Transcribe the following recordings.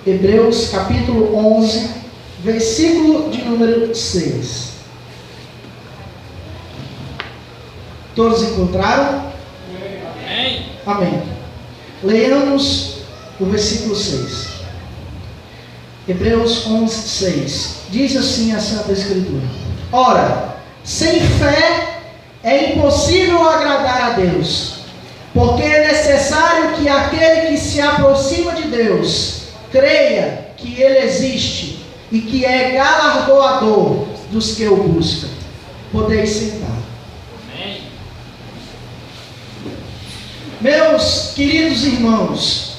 Hebreus capítulo 11, versículo de número 6. Todos encontraram? Amém. Amém. Leiamos o versículo 6. Hebreus 11, 6. Diz assim a Santa Escritura: Ora, sem fé é impossível agradar a Deus, porque é necessário que aquele que se aproxima de Deus creia que Ele existe e que é galardoador dos que o buscam. Podeis sentar. Amém. Meus queridos irmãos,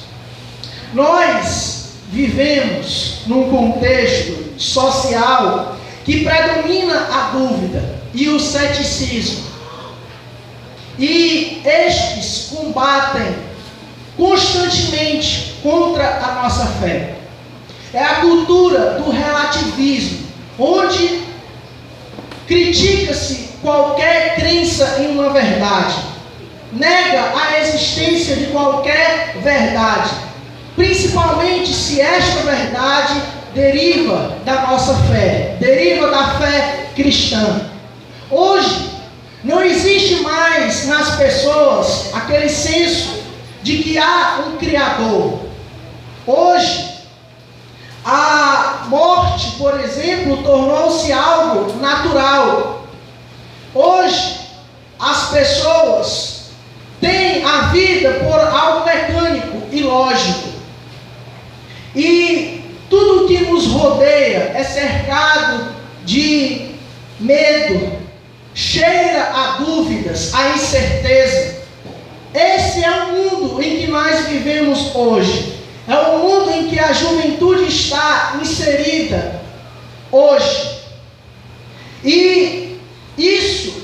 nós vivemos num contexto social que predomina a dúvida e o ceticismo. E estes combatem constantemente contra a nossa fé. É a cultura do relativismo, onde critica-se qualquer crença em uma verdade, nega a existência de qualquer verdade, principalmente se esta verdade deriva da nossa fé, deriva da fé cristã. Hoje, não existe mais nas pessoas aquele senso de que há um Criador. Hoje, a morte, por exemplo, tornou-se algo natural. Hoje, as pessoas têm a vida por algo mecânico e lógico. E tudo que nos rodeia é cercado de medo, cheira a dúvidas, a incerteza. Esse é o mundo em que nós vivemos hoje. É o mundo em que a juventude está inserida hoje. E isso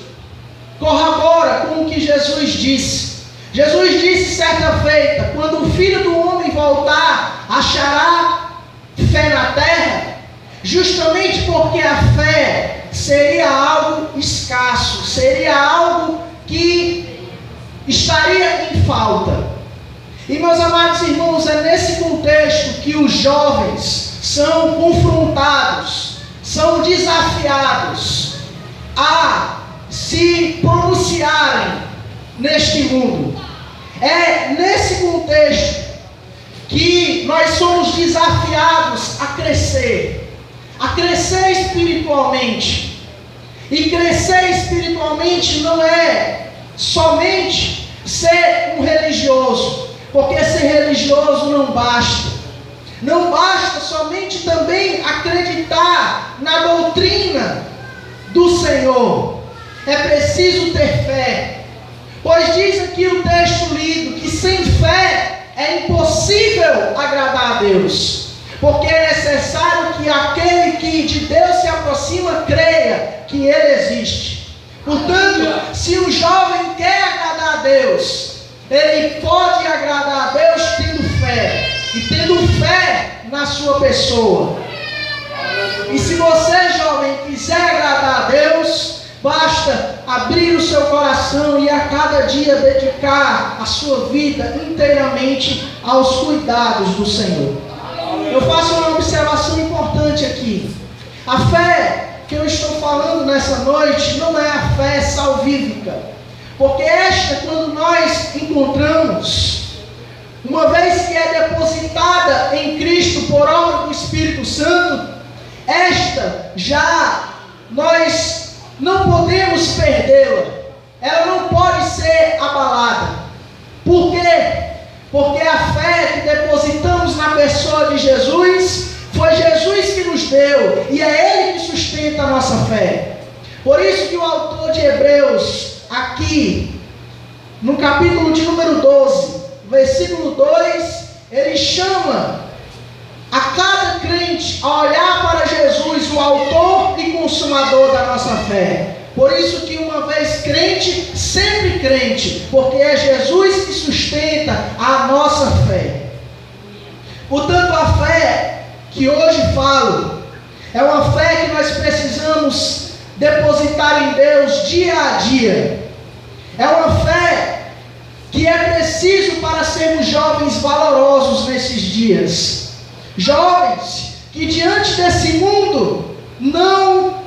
corrobora com o que Jesus disse. Jesus disse certa feita: quando o Filho do Homem voltar, achará fé na terra? Justamente porque a fé seria algo escasso, seria algo que estaria em falta. E, meus amados irmãos, é nesse contexto que os jovens são confrontados, são desafiados a se pronunciarem neste mundo. É nesse contexto que nós somos desafiados a crescer espiritualmente. E crescer espiritualmente não é somente ser um religioso, porque ser religioso não basta. Não basta somente também acreditar na doutrina do Senhor. É preciso ter fé. Pois diz aqui o texto lido que sem fé é impossível agradar a Deus. Porque é necessário que aquele que de Deus se aproxima creia que Ele existe. Portanto, se o jovem quer agradar a Deus, ele pode agradar a Deus tendo fé. E tendo fé na sua pessoa. E se você, jovem, quiser agradar a Deus, basta abrir o seu coração e a cada dia dedicar a sua vida inteiramente aos cuidados do Senhor. Eu faço uma observação importante aqui. A fé que eu estou falando nessa noite não é a fé salvífica. Porque esta, quando nós encontramos, uma vez que é depositada em Cristo por obra do Espírito Santo, esta já nós não podemos perdê-la. Ela não pode ser abalada. Por quê? Porque a fé que depositamos na pessoa de Jesus, foi Jesus que nos deu, e é Ele que sustenta a nossa fé. Por isso que o autor de Hebreus, aqui, no capítulo de número 12, versículo 2, ele chama a cada crente a olhar para Jesus, o autor e consumador da nossa fé. Por isso que uma vez crente, sempre crente, porque é Jesus que sustenta a nossa fé. Portanto, a fé que hoje falo, é uma fé que nós precisamos depositar em Deus dia a dia. É uma fé que é preciso para sermos jovens valorosos nesses dias. Jovens que diante desse mundo não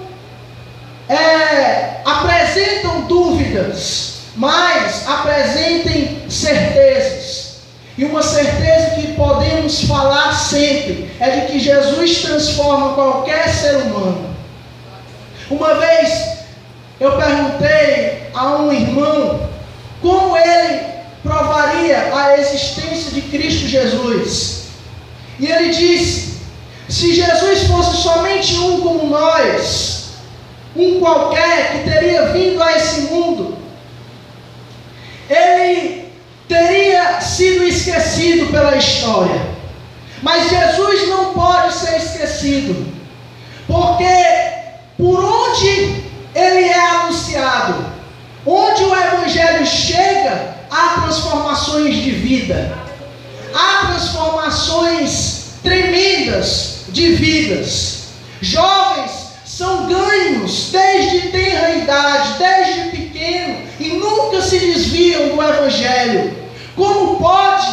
apresentam dúvidas, mas apresentem certezas. E uma certeza que podemos falar sempre é de que Jesus transforma qualquer ser humano. Uma vez eu perguntei a um irmão como ele provaria a existência de Cristo Jesus. E ele disse: se Jesus fosse somente um como nós, um qualquer que teria vindo a esse mundo, ele teria sido esquecido pela história. Mas Jesus não pode ser esquecido, porque por onde ele é anunciado, onde o Evangelho chega, há transformações de vida, há transformações tremendas de vidas. Jovens são ganhos desde tenra idade, desde pequeno, e nunca se desviam do Evangelho. Como pode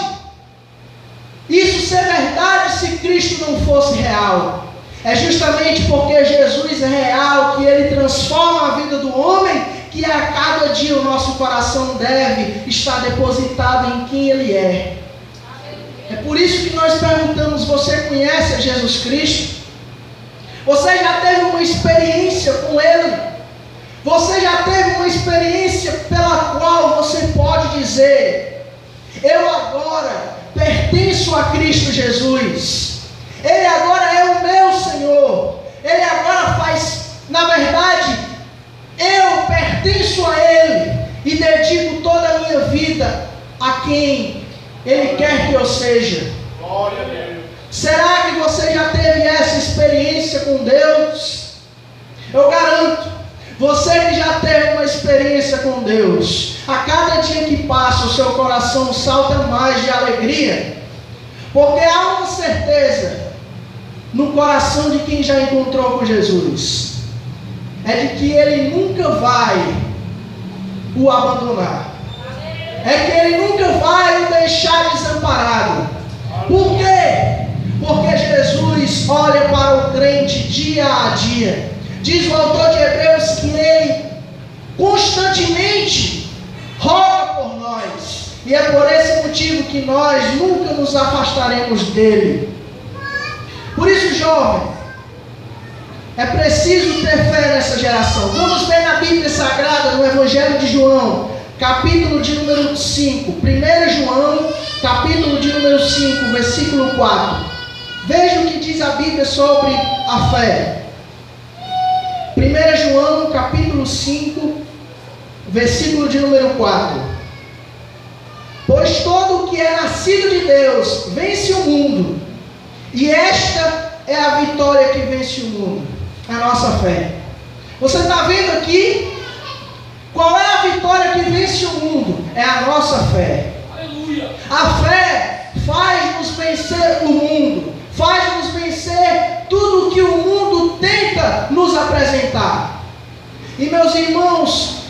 isso ser verdade se Cristo não fosse real? É justamente porque Jesus é real que Ele transforma a vida do homem, que a cada dia o nosso coração deve estar depositado em quem Ele é. É por isso que nós perguntamos: você conhece a Jesus Cristo? Você já teve uma experiência com Ele? Você já teve uma experiência pela qual você pode dizer: eu agora pertenço a Cristo Jesus. Ele agora é o meu Senhor. Ele agora faz, na verdade, eu pertenço a Ele e dedico toda a minha vida a quem Ele quer que eu seja. Glória a Deus. Será que você já teve essa experiência com Deus? Eu garanto, você que já teve uma experiência com Deus, a cada dia que passa o seu coração salta mais de alegria, porque há uma certeza no coração de quem já encontrou com Jesus, é de que Ele nunca vai o abandonar, é que Ele nunca vai o deixar desamparado. Por quê? Porque Jesus olha para o crente dia a dia. Diz o autor de Hebreus que Ele constantemente roga por nós, e é por esse motivo que nós nunca nos afastaremos dele. Por isso, jovem, é preciso ter fé nessa geração. Vamos ver na Bíblia Sagrada, no Evangelho de João, capítulo de número 5. 1 João, capítulo de número 5, versículo 4. Veja o que diz a Bíblia sobre a fé. 1 João, capítulo 5, versículo de número 4. Pois todo o que é nascido de Deus vence o mundo, e esta é a vitória que vence o mundo, a nossa fé. Você está vendo aqui? Qual é a vitória que vence o mundo? É a nossa fé. Aleluia. A fé faz-nos vencer o mundo, faz-nos vencer tudo que o mundo tenta nos apresentar. E meus irmãos,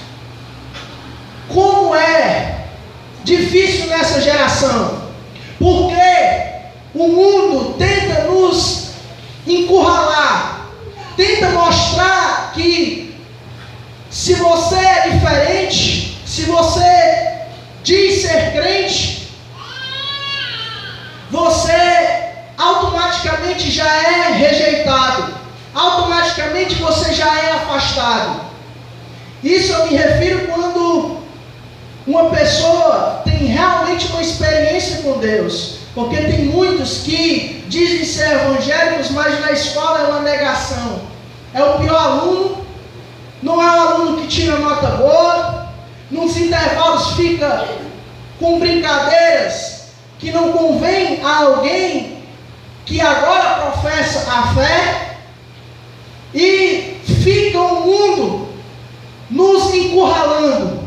como é difícil nessa geração, porque o mundo tenta nos encurralar, tenta mostrar que se você é diferente, se você diz ser crente, você automaticamente já é rejeitado, automaticamente você já é afastado. Isso eu me refiro quando uma pessoa tem realmente uma experiência com Deus. Porque tem muitos que dizem ser evangélicos, mas na escola é uma negação. É o pior aluno, não é o aluno que tira nota boa, nos intervalos fica com brincadeiras que não convém a alguém que agora professa a fé, e fica o mundo nos encurralando.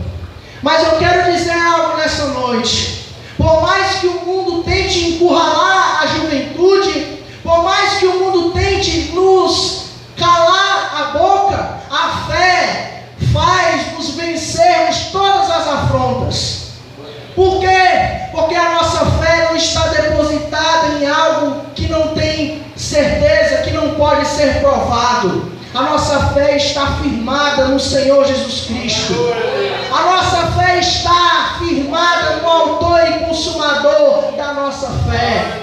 Mas eu quero dizer algo nessa noite. Por mais que o mundo tente encurralar a juventude, por mais que o mundo tente nos calar a boca, a fé faz-nos vencermos todas as afrontas. Por quê? Porque a nossa fé não está depositada em algo que não tem ser provado. A nossa fé está firmada no Senhor Jesus Cristo. A nossa fé está firmada no autor e consumador da nossa fé.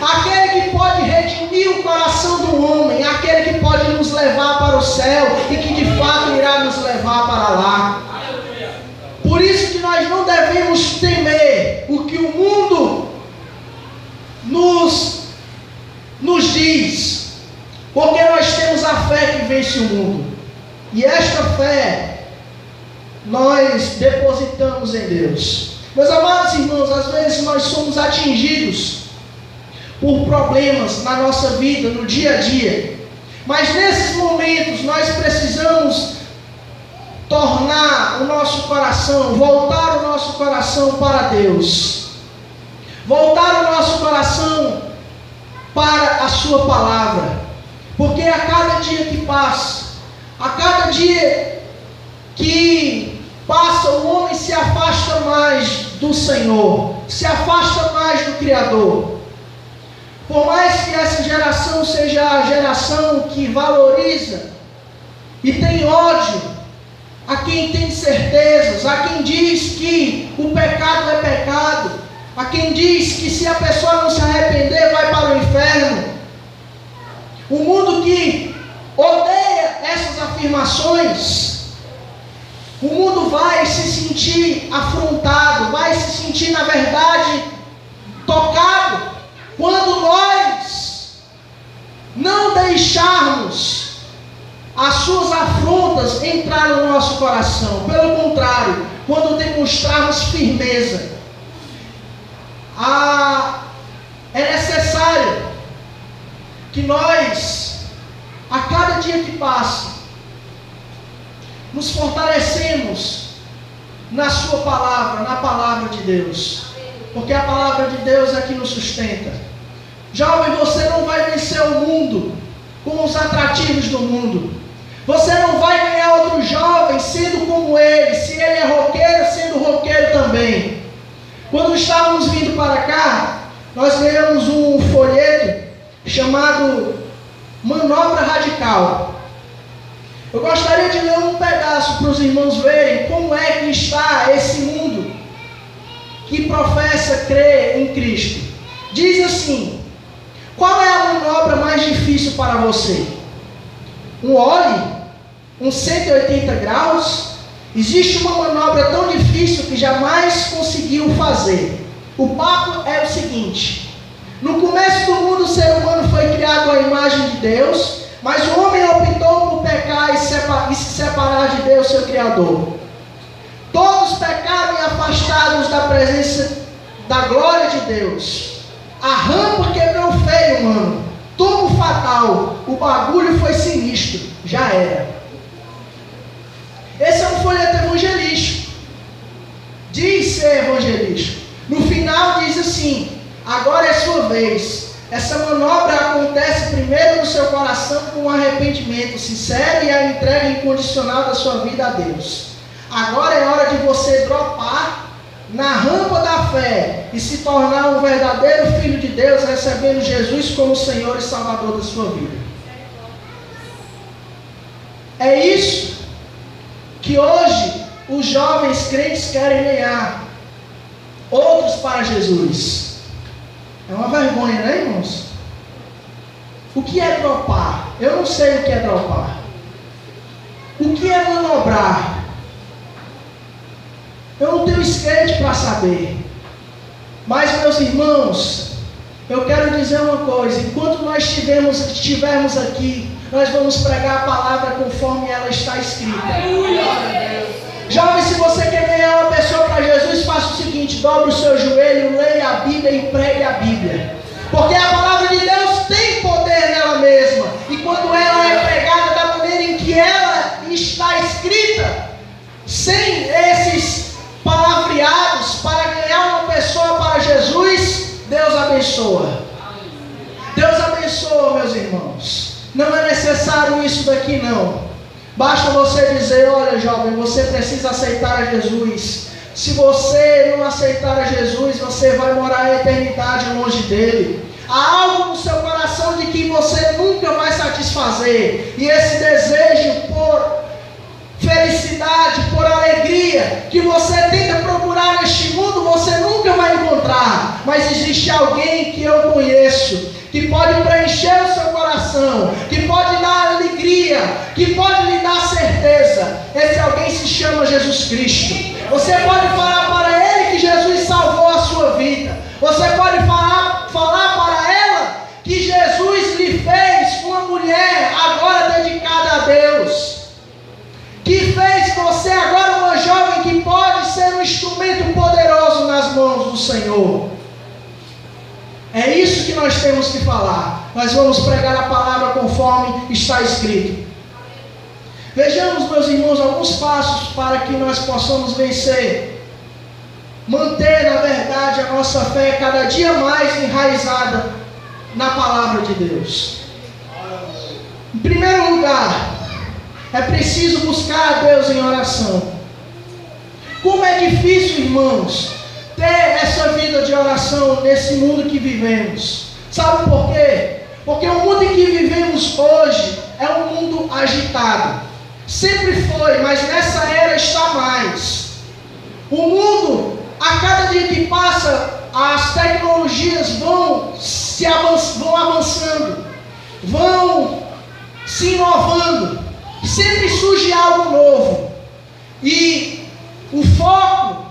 Aquele que pode redimir o coração do homem, aquele que pode nos levar para o céu e que de fato irá nos levar para lá. Por isso que nós não devemos temer o que o mundo nos diz, porque nós temos a fé que vence o mundo, e esta fé nós depositamos em Deus. Meus amados irmãos, às vezes nós somos atingidos por problemas na nossa vida, no dia a dia, mas nesses momentos nós precisamos tornar o nosso coração, voltar o nosso coração para Deus, voltar o nosso coração para a sua palavra, porque a cada dia que passa, a cada dia que passa, o homem se afasta mais do Senhor, se afasta mais do Criador. Por mais que essa geração seja a geração que valoriza e tem ódio a quem tem certezas, a quem diz que o pecado é pecado, a quem diz que se a pessoa não se arrepender vai para o inferno. O mundo que odeia essas afirmações, o mundo vai se sentir afrontado, vai se sentir, na verdade, tocado, quando nós não deixarmos as suas afrontas entrar no nosso coração. Pelo contrário, quando demonstrarmos firmeza, é necessário que nós, a cada dia que passa, nos fortalecemos na sua palavra, na palavra de Deus, porque a palavra de Deus é que nos sustenta. Jovem, você não vai vencer o mundo com os atrativos do mundo. Você não vai ganhar outro jovem sendo como ele. Se ele é roqueiro, sendo roqueiro também. Quando estávamos vindo para cá, nós ganhamos um folheto chamado Manobra Radical. Eu gostaria de ler um pedaço para os irmãos verem como é que está esse mundo que professa crer em Cristo. Diz assim: qual é a manobra mais difícil para você? Um óleo? Um 180 graus? Existe uma manobra tão difícil que jamais conseguiu fazer. O papo é o seguinte: no começo do mundo o ser humano foi criado à imagem de Deus, mas o homem optou por pecar e se separar de Deus, seu Criador. Todos pecaram e afastados da presença da glória de Deus. A rampa quebrou feio, mano. Tombo fatal. O bagulho foi sinistro. Já era. Esse é um folheto evangelístico. Diz ser evangelístico. No final diz assim: agora é sua vez. Essa manobra acontece primeiro no seu coração com um arrependimento sincero e a entrega incondicional da sua vida a Deus. Agora é hora de você dropar na rampa da fé e se tornar um verdadeiro filho de Deus, recebendo Jesus como Senhor e Salvador da sua vida. É isso que hoje os jovens crentes querem ganhar outros para Jesus. É uma vergonha, né, irmãos? O que é dropar? Eu não sei o que é dropar. O que é manobrar? Eu não tenho skate para saber. Mas, meus irmãos, eu quero dizer uma coisa: enquanto nós estivermos aqui, nós vamos pregar a palavra conforme ela está escrita. Jovem, se você quer ganhar uma pessoa para Jesus, faça o seguinte: dobre o seu joelho, leia a Bíblia e pregue a Bíblia. Porque a palavra de Deus tem poder nela mesma. E quando ela é pregada da maneira em que ela está escrita, sem esses palavreados para ganhar uma pessoa para Jesus, Deus abençoa. Deus abençoa, meus irmãos. Não é necessário isso daqui, não. Basta você dizer: olha, jovem, você precisa aceitar a Jesus. Se você não aceitar a Jesus, você vai morar a eternidade longe dele. Há algo no seu coração de que você nunca vai satisfazer. E esse desejo por felicidade, por alegria, que você tenta procurar neste mundo, você nunca vai encontrar. Mas existe alguém que eu conheço, que pode preencher o seu coração, que pode dar alegria, que pode lhe dar certeza. Esse alguém se chama Jesus Cristo. Você pode falar para ele que Jesus salvou a sua vida. Você pode falar para ela que Jesus lhe fez uma mulher agora dedicada a Deus, que fez você agora uma jovem que pode ser um instrumento poderoso nas mãos do Senhor. É isso que nós temos que falar. Nós vamos pregar a palavra conforme está escrito. Vejamos, meus irmãos, alguns passos para que nós possamos vencer. Manter, na verdade, a nossa fé cada dia mais enraizada na palavra de Deus. Em primeiro lugar, é preciso buscar a Deus em oração. Como é difícil, irmãos, ter essa vida de oração nesse mundo que vivemos. Sabe por quê? Porque o mundo em que vivemos hoje é um mundo agitado. Sempre foi, mas nessa era está mais. O mundo, a cada dia que passa, as tecnologias vão avançando, vão se inovando. Sempre surge algo novo. E o foco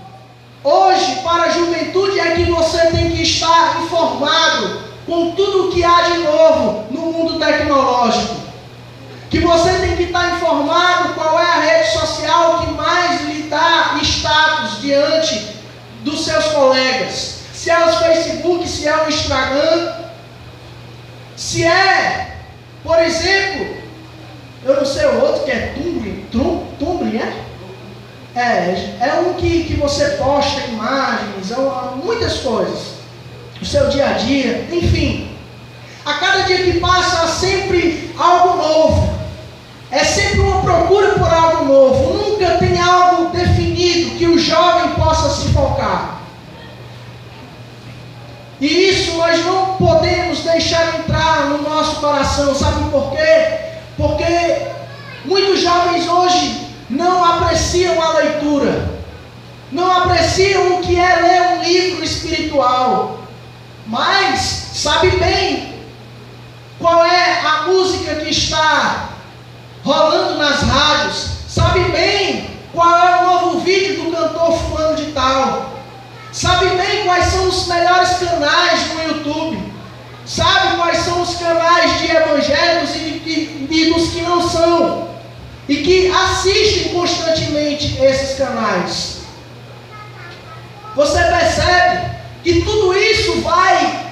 hoje para a juventude é que você tem que estar informado com tudo o que há de novo no mundo tecnológico. Que você tem que estar informado qual é a rede social que mais lhe dá status diante dos seus colegas. Se é o Facebook, se é o Instagram, se é, por exemplo, eu não sei o outro que é Tumblr, é um que você posta imagens, muitas coisas, o seu dia a dia, enfim. A cada dia que passa há sempre algo novo. É sempre uma procura por algo novo. Nunca tem algo definido que o jovem possa se focar. E isso nós não podemos deixar entrar no nosso coração. Sabe por quê? Porque muitos jovens hoje não apreciam a leitura, não apreciam o que é ler um livro espiritual, mas sabe bem qual é a música que está rolando nas rádios, sabe bem qual é o novo vídeo do cantor fulano de tal, sabe bem quais são os melhores canais no YouTube, sabe quais são os canais de evangélicos e dos que não são, e que assistem constantemente esses canais. Você percebe que tudo isso vai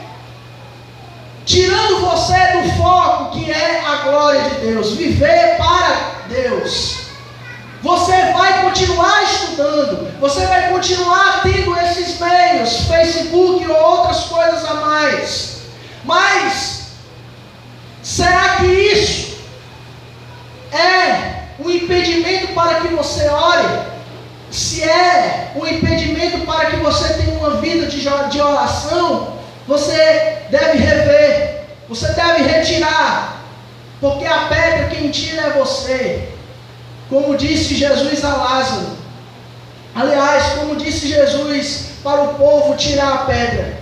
tirando você do foco que é a glória de Deus, viver para Deus. Você vai continuar estudando, você vai continuar tendo esses meios, Facebook ou outras coisas a mais. Mas será que isso é um impedimento para que você ore? Se é um impedimento para que você tenha uma vida de oração, você deve rever, você deve retirar, porque a pedra quem tira é você. Como disse Jesus a Lázaro, aliás, como disse Jesus para o povo tirar a pedra.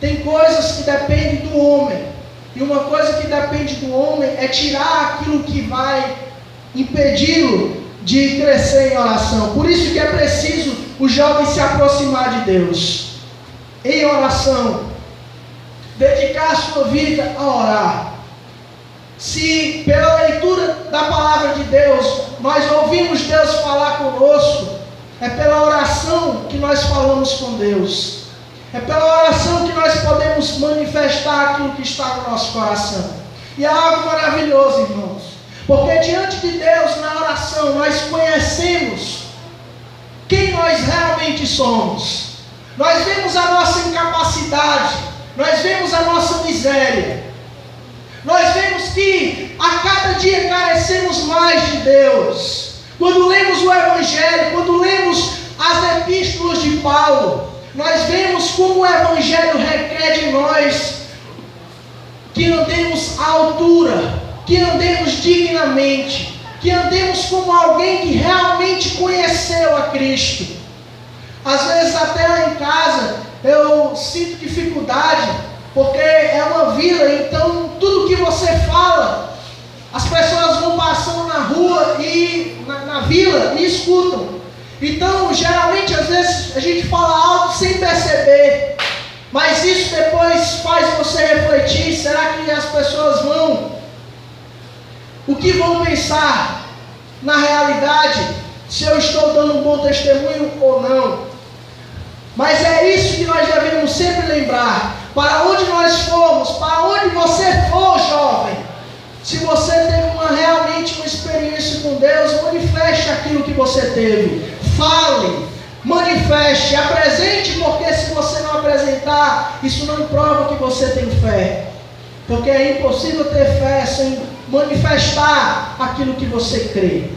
Tem coisas que dependem do homem, e uma coisa que depende do homem é tirar aquilo que vai impedi-lo de crescer em oração. Por isso que é preciso o jovem se aproximar de Deus em oração, dedicar a sua vida a orar. Se pela leitura da palavra de Deus nós ouvimos Deus falar conosco, é pela oração que nós falamos com Deus, é pela oração que nós podemos manifestar aquilo que está no nosso coração. E é algo maravilhoso, irmãos, porque diante de Deus, na oração, nós conhecemos quem nós realmente somos. Nós vemos a nossa incapacidade, nós vemos a nossa miséria, nós vemos que a cada dia carecemos mais de Deus. Quando lemos o Evangelho, quando lemos as epístolas de Paulo, nós vemos como o Evangelho requer de nós que andemos à altura, que andemos dignamente, que andemos como alguém que realmente conheceu a Cristo. Às vezes até lá em casa eu sinto dificuldade, porque é uma vila, então tudo que você fala, as pessoas vão passando na rua e na vila e escutam. Então geralmente às vezes a gente fala algo sem perceber, mas isso depois faz você refletir: será que as pessoas o que vão pensar na realidade, se eu estou dando um bom testemunho ou não? Mas é isso que nós devemos sempre lembrar. Para onde nós formos, para onde você for, jovem, se você teve realmente uma experiência com Deus, manifeste aquilo que você teve. Fale, manifeste, apresente, porque se você não apresentar, isso não prova que você tem fé. Porque é impossível ter fé sem manifestar aquilo que você crê,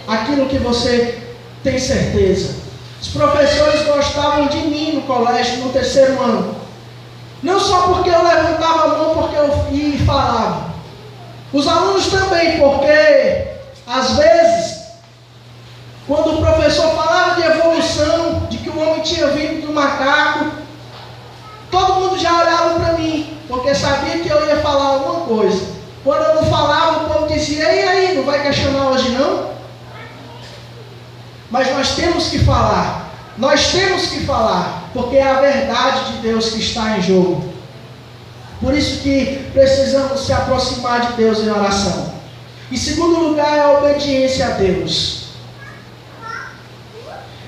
aquilo que você tem certeza. Os professores gostavam de mim no colégio, no terceiro ano. Não só porque eu levantava a mão, porque eu ia e falava. Os alunos também, porque às vezes, quando o professor falava de evolução, de que o homem tinha vindo do macaco, todo mundo já olhava para mim, porque sabia que eu ia falar alguma coisa. Quando eu não falava, o povo dizia: e aí, não vai questionar hoje não? Mas nós temos que falar, porque é a verdade de Deus que está em jogo. Por isso que precisamos se aproximar de Deus em oração. Em segundo lugar, é a obediência a Deus.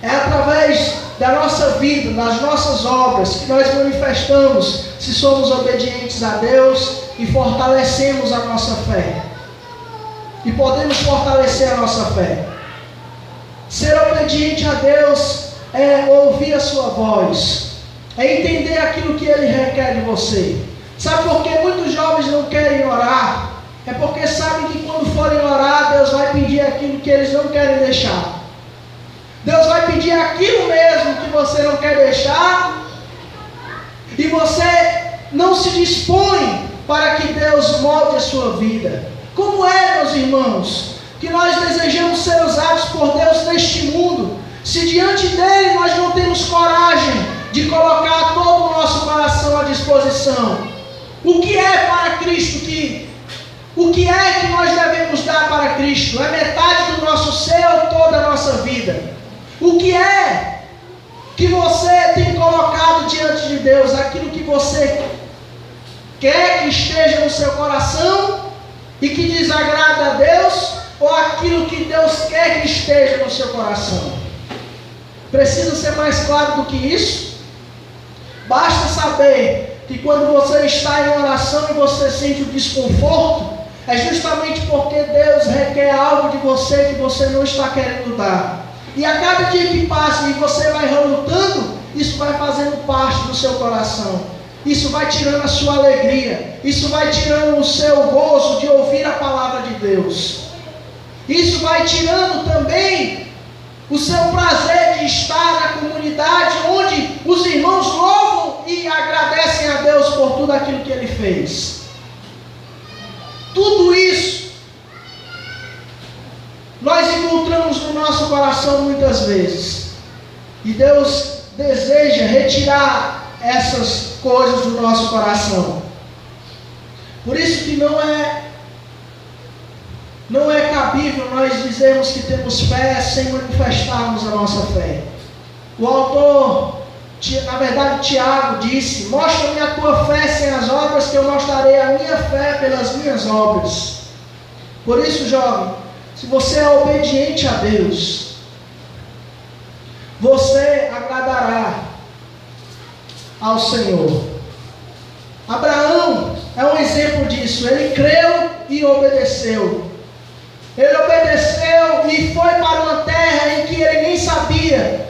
É através da nossa vida, das nossas obras, que nós manifestamos se somos obedientes a Deus e fortalecemos a nossa fé. E podemos fortalecer a nossa fé. Ser obediente a Deus é ouvir a sua voz, é entender aquilo que Ele requer de você. Sabe por que muitos jovens não querem orar? É porque sabem que quando forem orar, Deus vai pedir aquilo que eles não querem deixar. Deus vai pedir aquilo mesmo que você não quer deixar, e você não se dispõe para que Deus molde a sua vida. Como é, meus irmãos, que nós desejamos ser usados por Deus neste mundo, se diante dele nós não temos coragem de colocar todo o nosso coração à disposição? O que é para Cristo o que é que nós devemos dar para Cristo? É metade do nosso ser ou toda a nossa vida? O que é que você tem colocado diante de Deus? Aquilo que você quer que esteja no seu coração e que desagrada a Deus, ou aquilo que Deus quer que esteja no seu coração? Precisa ser mais claro do que isso? Basta saber que quando você está em oração e você sente o desconforto, é justamente porque Deus requer algo de você que você não está querendo dar. E a cada dia que passa e você vai relutando, isso vai fazendo parte do seu coração. Isso vai tirando a sua alegria. Isso vai tirando o seu gozo de ouvir a palavra de Deus. Isso vai tirando também o seu prazer de estar na comunidade onde os irmãos louvam e agradecem a Deus por tudo aquilo que Ele fez. Tudo isso nós encontramos no nosso coração muitas vezes. E Deus deseja retirar essas coisas do nosso coração. Por isso que não é cabível nós dizermos que temos fé sem manifestarmos a nossa fé. O autor, na verdade Tiago, disse: mostra-me a tua fé sem as obras, que eu mostrarei a minha fé pelas minhas obras. Por isso, jovem, se você é obediente a Deus, você agradará ao Senhor. Abraão é um exemplo disso. Ele creu e obedeceu. Ele obedeceu e foi para uma terra em que ele nem sabia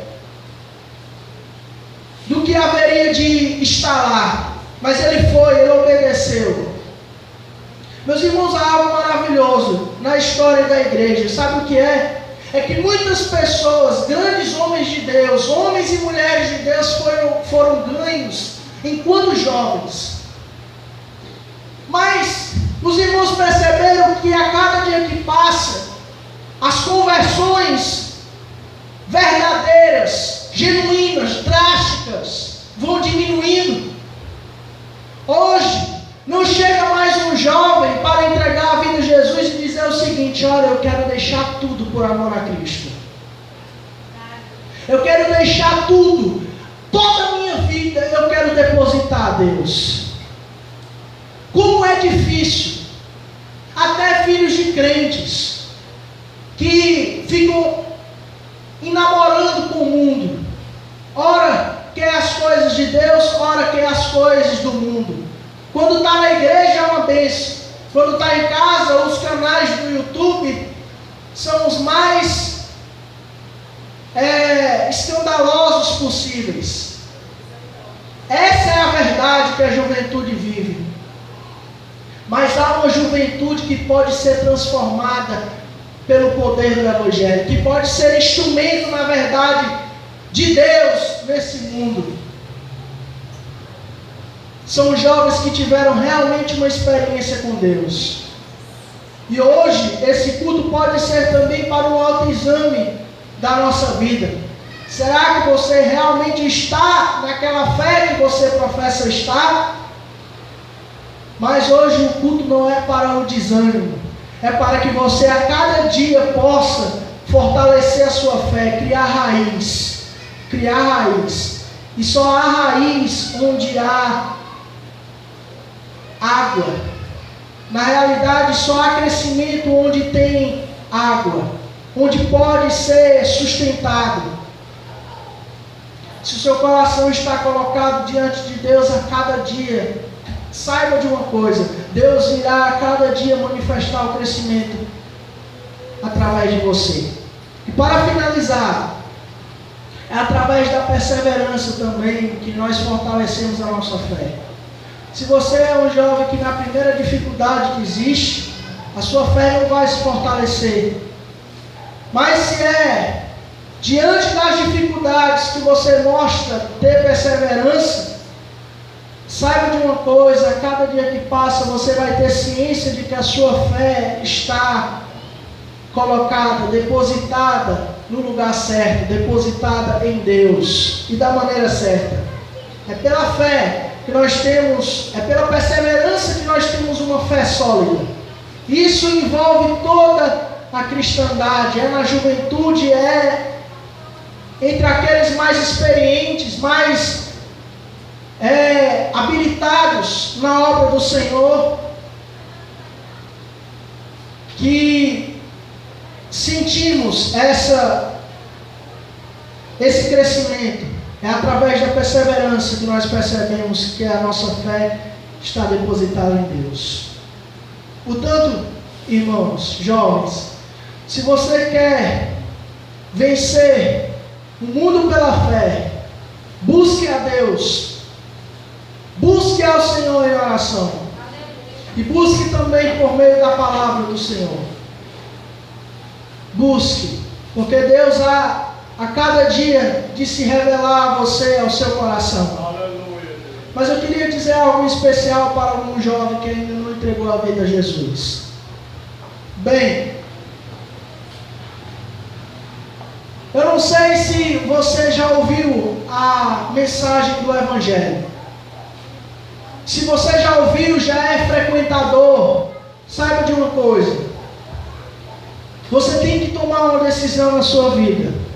do que haveria de estar lá. Mas ele foi, ele obedeceu. Meus irmãos, há algo maravilhoso na história da igreja. Sabe o que é? É que muitas pessoas, grandes homens de Deus, homens e mulheres de Deus foram ganhos enquanto jovens. Mas os irmãos perceberam que a cada dia que passa, as conversões verdadeiras, genuínas, drásticas, vão diminuindo. Hoje, não chega mais um jovem para entregar a vida a Jesus e dizer o seguinte: olha, eu quero deixar tudo por amor a Cristo. Eu quero deixar tudo, toda a minha vida eu quero depositar a Deus. Como é difícil, até filhos de crentes, que ficam namorando com o mundo. Ora quer as coisas de Deus, ora quer as coisas do mundo. Quando está na igreja é uma bênção. Quando está em casa, os canais do YouTube são os mais escandalosos possíveis. Essa é a verdade que a juventude vive. Mas há uma juventude que pode ser transformada pelo poder do Evangelho, que pode ser instrumento, na verdade, de Deus nesse mundo. São jovens que tiveram realmente uma experiência com Deus. E hoje, esse culto pode ser também para um autoexame da nossa vida. Será que você realmente está naquela fé que você professa estar? Mas hoje o culto não é para o desânimo. É para que você a cada dia possa fortalecer a sua fé, criar raiz. Criar raiz. E só há raiz onde há água. Na realidade, só há crescimento onde tem água, onde pode ser sustentado. Se o seu coração está colocado diante de Deus a cada dia, saiba de uma coisa: Deus irá a cada dia manifestar o crescimento através de você. E para finalizar, é através da perseverança também que nós fortalecemos a nossa fé. Se você é um jovem que na primeira dificuldade que existe, a sua fé não vai se fortalecer. Mas se é diante das dificuldades que você mostra ter perseverança, saiba de uma coisa: a cada dia que passa você vai ter ciência de que a sua fé está colocada, depositada no lugar certo, depositada em Deus e da maneira certa. É pela fé que nós temos, é pela perseverança que nós temos uma fé sólida. Isso envolve toda a cristandade, é na juventude, é entre aqueles mais experientes, mais habilitados na obra do Senhor, que sentimos esse crescimento. É através da perseverança que nós percebemos que a nossa fé está depositada em Deus. Portanto, irmãos, jovens, se você quer vencer o mundo pela fé, busque a Deus, busque ao Senhor em oração, e busque também por meio da palavra do Senhor. Busque, porque Deus a cada dia de se revelar a você, ao seu coração. Aleluia. Mas eu queria dizer algo especial para algum jovem que ainda não entregou a vida a Jesus. Bem, eu não sei se você já ouviu a mensagem do Evangelho. Se você já ouviu, já é frequentador, saiba de uma coisa: você tem que tomar uma decisão na sua vida.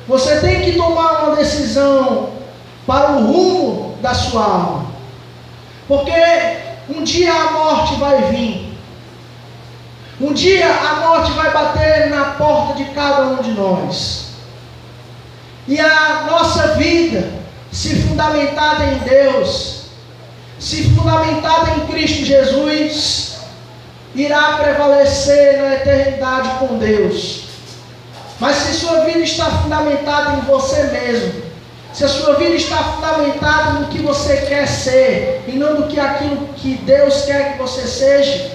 Você tem que tomar uma decisão para o rumo da sua alma. Porque um dia a morte vai vir. Um dia a morte vai bater na porta de cada um de nós. E a nossa vida, se fundamentada em Deus, se fundamentada em Cristo Jesus, irá prevalecer na eternidade com Deus. Mas se sua vida está fundamentada em você mesmo, se a sua vida está fundamentada no que você quer ser, e não no que aquilo que Deus quer que você seja,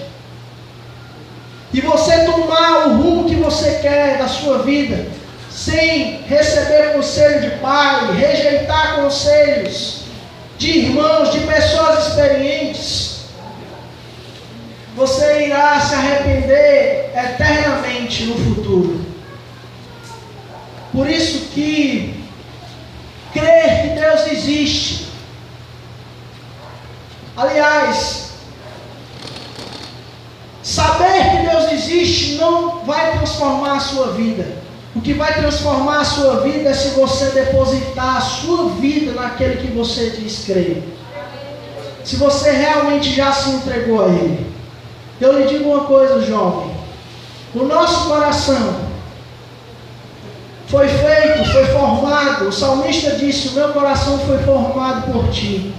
e você tomar o rumo que você quer da sua vida, sem receber conselho de pai, rejeitar conselhos de irmãos, de pessoas experientes, você irá se arrepender eternamente no futuro. Por isso que crer que Deus existe. Aliás, saber que Deus existe não vai transformar a sua vida. O que vai transformar a sua vida é se você depositar a sua vida naquele que você diz crer. Se você realmente já se entregou a Ele. Eu lhe digo uma coisa, jovem. O nosso coração foi feito, foi formado. O salmista disse: o meu coração foi formado por ti.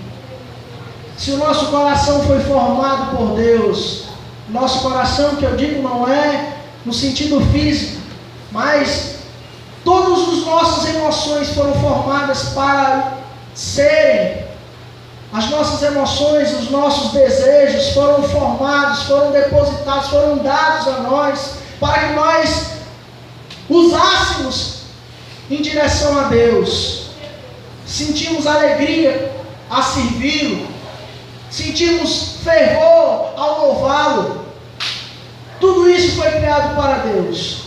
Se o nosso coração foi formado por Deus, nosso coração, que eu digo, não é no sentido físico, mas todas as nossas emoções foram formadas para serem. As nossas emoções, os nossos desejos foram formados, foram depositados, foram dados a nós, para que nós usássemos em direção a Deus. Sentimos alegria a servi-lo, sentimos fervor ao louvá-lo. Tudo isso foi criado para Deus.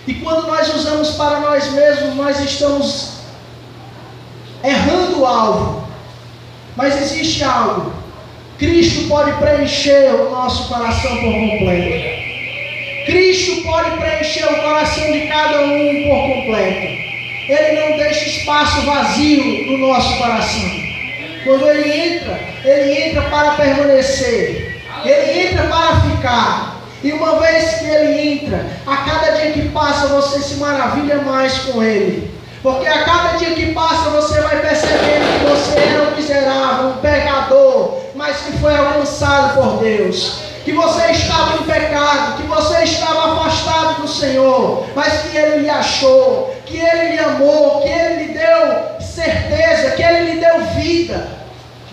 E quando nós usamos para nós mesmos, nós estamos errando o alvo. Mas existe algo. Cristo pode preencher o nosso coração por completo. Cristo pode preencher o coração de cada um por completo. Ele não deixa espaço vazio no nosso coração. Quando Ele entra para permanecer. Ele entra para ficar. E uma vez que Ele entra, a cada dia que passa você se maravilha mais com Ele. Porque a cada dia que passa você vai percebendo que você era um miserável, um pecador, mas que foi alcançado por Deus. Que você estava em pecado, que você estava afastado do Senhor, mas que Ele lhe achou, que Ele lhe amou, que Ele lhe deu certeza, que Ele lhe deu vida.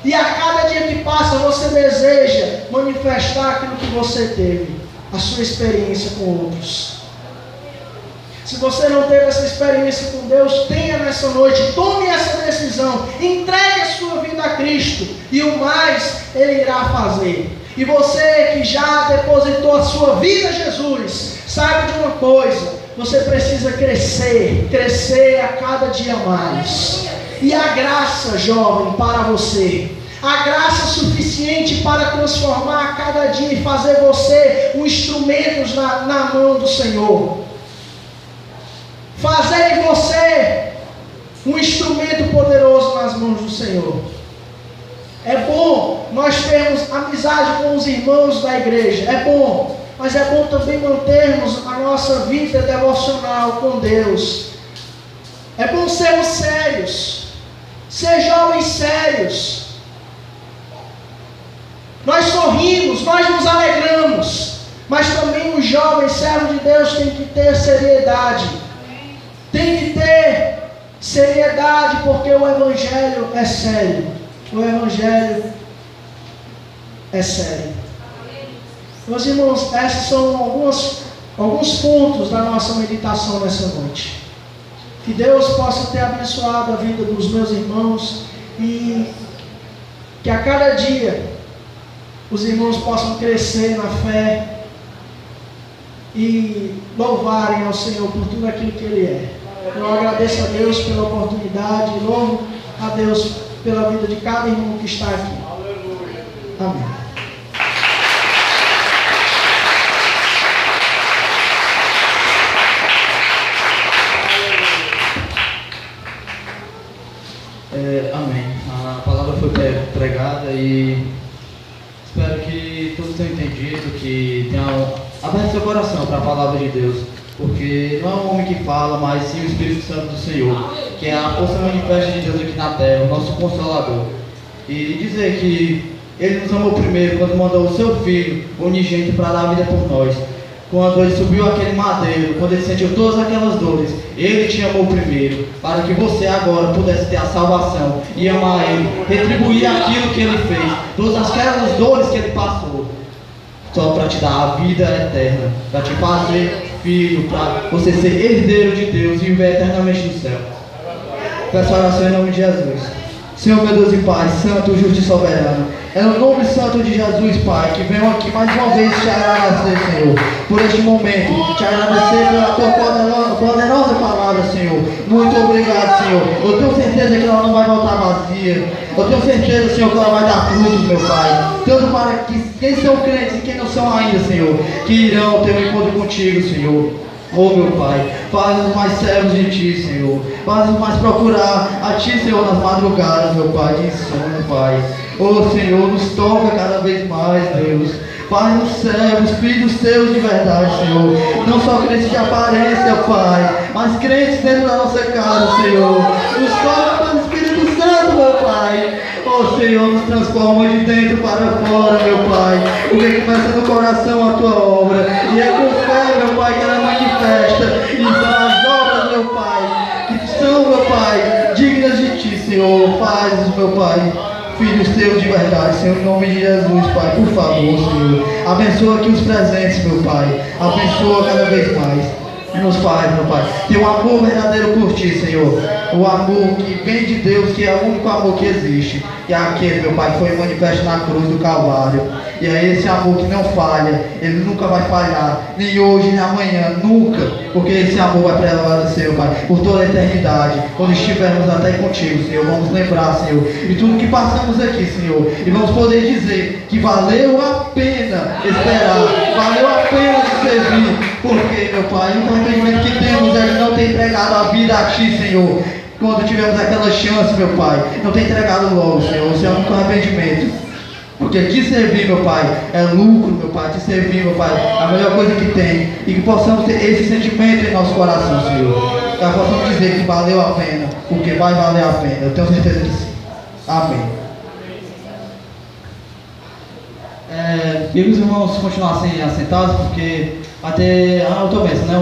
E a cada dia que passa você deseja manifestar aquilo que você teve, a sua experiência com outros. Se você não teve essa experiência com Deus, tenha nessa noite, tome essa decisão, entregue a sua vida a Cristo, e o mais Ele irá fazer. E você que já depositou a sua vida a Jesus, saiba de uma coisa: você precisa crescer a cada dia mais. E a graça, jovem, para você, a graça suficiente para transformar a cada dia e fazer você um instrumento na mão do Senhor. Fazer em você um instrumento poderoso nas mãos do Senhor. É bom nós termos amizade com os irmãos da igreja, é bom, mas é bom também mantermos a nossa vida devocional com Deus. É bom sermos sérios, ser jovens sérios. Nós sorrimos, nós nos alegramos, mas também os jovens servos de Deus têm que ter seriedade. Tem que ter seriedade, porque o Evangelho é sério. O Evangelho é sério. Meus irmãos, esses são alguns pontos da nossa meditação nessa noite. Que Deus possa ter abençoado a vida dos meus irmãos e que a cada dia os irmãos possam crescer na fé e louvarem ao Senhor por tudo aquilo que Ele é. Eu agradeço a Deus pela oportunidade e louvo a Deus pela vida de cada irmão que está aqui. Amém. Amém. A palavra foi pregada e espero que todos tenham entendido, que tenham aberto seu coração para a palavra de Deus. Porque não é o homem que fala, mas sim o Espírito Santo do Senhor, que é a força manifesta de Deus aqui na terra, o nosso Consolador. E dizer que Ele nos amou primeiro quando mandou o seu Filho unigênito para dar a vida por nós. Quando Ele subiu aquele madeiro, quando Ele sentiu todas aquelas dores, Ele te amou primeiro, para que você agora pudesse ter a salvação e amar Ele, retribuir aquilo que Ele fez, todas aquelas dores que Ele passou, só para te dar a vida eterna, para te fazer filho, para você ser herdeiro de Deus e viver eternamente no céu. Peço a oração em nome de Jesus. Senhor, meu Deus e Pai, santo, justo e soberano, é no nome santo de Jesus, Pai, que venho aqui mais uma vez te agradecer, Senhor, por este momento, te agradecer pela tua poderosa palavra, Senhor. Muito obrigado, Senhor. Eu tenho certeza que ela não vai voltar vazia. Eu tenho certeza, Senhor, que ela vai dar frutos, meu Pai. Tanto para que quem são crentes e quem não são ainda, Senhor, que irão ter um encontro contigo, Senhor. Oh, meu Pai, faz-nos mais servos de Ti, Senhor. Faz-nos mais procurar a Ti, Senhor, nas madrugadas, meu Pai, de insônia, Pai. Oh, Senhor, nos toca cada vez mais, Deus. Faz-nos servos, filhos Teus de verdade, Senhor. Não só crentes de aparência, Pai, mas crentes dentro da nossa casa, Senhor. Nos toca pelo Espírito Santo, meu Pai. Oh, Senhor, nos transforma de dentro para fora, meu Pai. Porque começa no coração a Tua obra. E é com fé, meu Pai, que ela manifesta. E são as obras, meu Pai, que são, meu Pai, dignas de Ti, Senhor. Faz-nos, meu Pai, filhos Teus de verdade, Senhor, em nome de Jesus, Pai, por favor, Senhor. Abençoa aqui os presentes, meu Pai. Abençoa cada vez mais. Nos faz, meu Pai, ter um amor verdadeiro por Ti, Senhor. O amor que vem de Deus, que é o único amor que existe. E é aquele, meu Pai, que foi manifesto na cruz do Calvário. E é esse amor que não falha. Ele nunca vai falhar. Nem hoje, nem amanhã, nunca. Porque esse amor vai prevalecer, meu Pai, por toda a eternidade. Quando estivermos até contigo, Senhor, vamos lembrar, Senhor, de tudo que passamos aqui, Senhor. E vamos poder dizer que valeu a pena esperar. Valeu a pena te servir. Porque, meu Pai, o arrependimento que temos é de não ter entregado a vida a Ti, Senhor. Quando tivemos aquela chance, meu Pai, não ter entregado logo, Senhor. Esse é o único arrependimento. Porque te servir, meu Pai, é lucro, meu Pai. Te servir, meu Pai, é a melhor coisa que tem. E que possamos ter esse sentimento em nosso coração, Senhor. Que possamos dizer que valeu a pena. Porque vai valer a pena. Eu tenho certeza que sim. Amém. Queria que os irmãos continuassem assentados, porque até. Eu estou pensando, né?